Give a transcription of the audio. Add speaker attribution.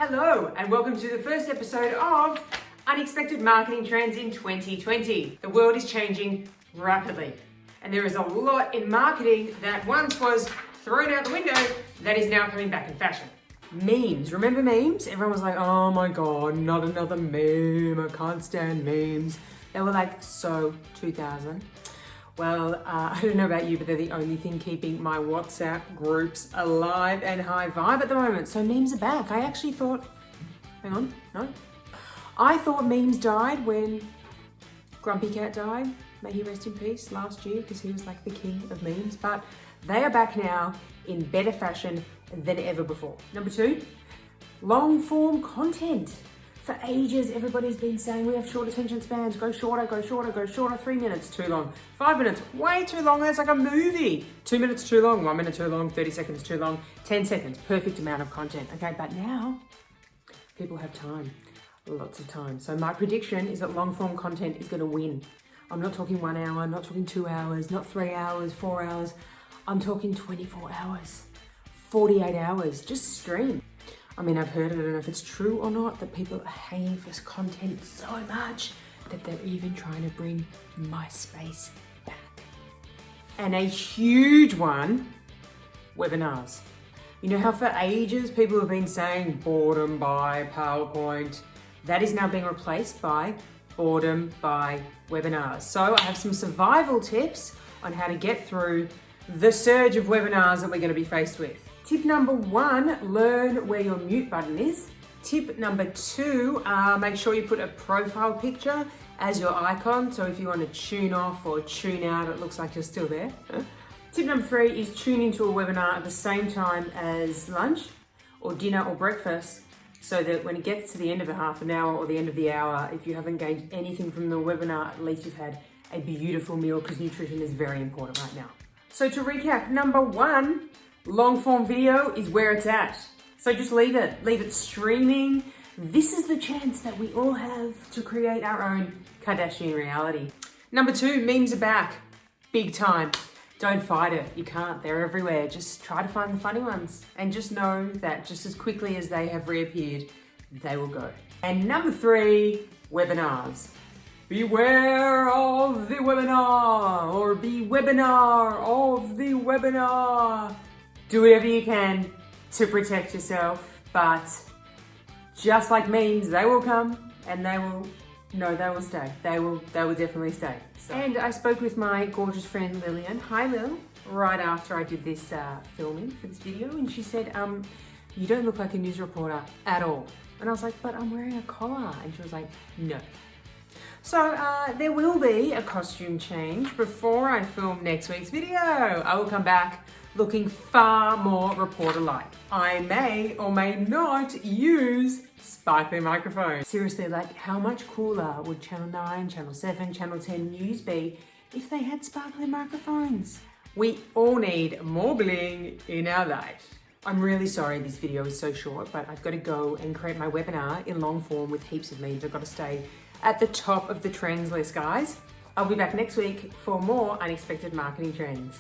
Speaker 1: Hello, and welcome to the first episode of Unexpected Marketing Trends in 2020. The world is changing rapidly, and there is a lot in marketing that once was thrown out the window that is now coming back in fashion. Memes. Remember memes? Everyone was like, oh my god, not another meme. I can't stand memes. They were like so 2000. Well, I don't know about you, but they're the only thing keeping my WhatsApp groups alive and high vibe at the moment. So memes are back. I actually thought, hang on, no. I thought memes died when Grumpy Cat died. May he rest in peace last year, because he was like the king of memes. But they are back now in better fashion than ever before. Number 2, long form content. For ages, everybody's been saying we have short attention spans. Go shorter, go shorter, go shorter. 3 minutes, too long. 5 minutes, way too long. That's like a movie. 2 minutes, too long. 1 minute, too long. 30 seconds, too long. 10 seconds, perfect amount of content. Okay, but now people have time, lots of time. So my prediction is that long form content is going to win. I'm not talking 1 hour, I'm not talking 2 hours, not 3 hours, 4 hours. I'm talking 24 hours, 48 hours. Just stream. I mean, I've heard, I don't know if it's true or not, that people are hanging for content so much that they're even trying to bring MySpace back. And a huge one, webinars. You know how for ages people have been saying boredom by PowerPoint? That is now being replaced by boredom by webinars. So I have some survival tips on how to get through the surge of webinars that we're going to be faced with. Tip number 1, learn where your mute button is. Tip number 2, make sure you put a profile picture as your icon. So if you want to tune off or tune out, it looks like you're still there. Tip number 3 is tune into a webinar at the same time as lunch or dinner or breakfast, so that when it gets to the end of the half an hour or the end of the hour, if you haven't gained anything from the webinar, at least you've had a beautiful meal, because nutrition is very important right now. So to recap, number 1, long form video is where it's at. So just leave it streaming. This is the chance that we all have to create our own Kardashian reality. Number 2, memes are back, big time. Don't fight it, you can't, they're everywhere. Just try to find the funny ones, and just know that just as quickly as they have reappeared, they will go. And number 3, webinars. Beware of the webinar, or be webinar of the webinar. Do whatever you can to protect yourself, but just like memes, they will come and they will stay. They will definitely stay. So. And I spoke with my gorgeous friend Lillian, hi Lil, right after I did this filming for this video, and she said, you don't look like a news reporter at all. And I was like, but I'm wearing a collar. And she was like, no. So there will be a costume change before I film next week's video. I will come back looking far more reporter-like. I may or may not use sparkly microphones. Seriously, like how much cooler would Channel 9, Channel 7, Channel 10 news be if they had sparkly microphones? We all need more bling in our life. I'm really sorry this video is so short, but I've got to go and create my webinar in long form with heaps of memes. I've got to stay at the top of the trends list, guys. I'll be back next week for more unexpected marketing trends.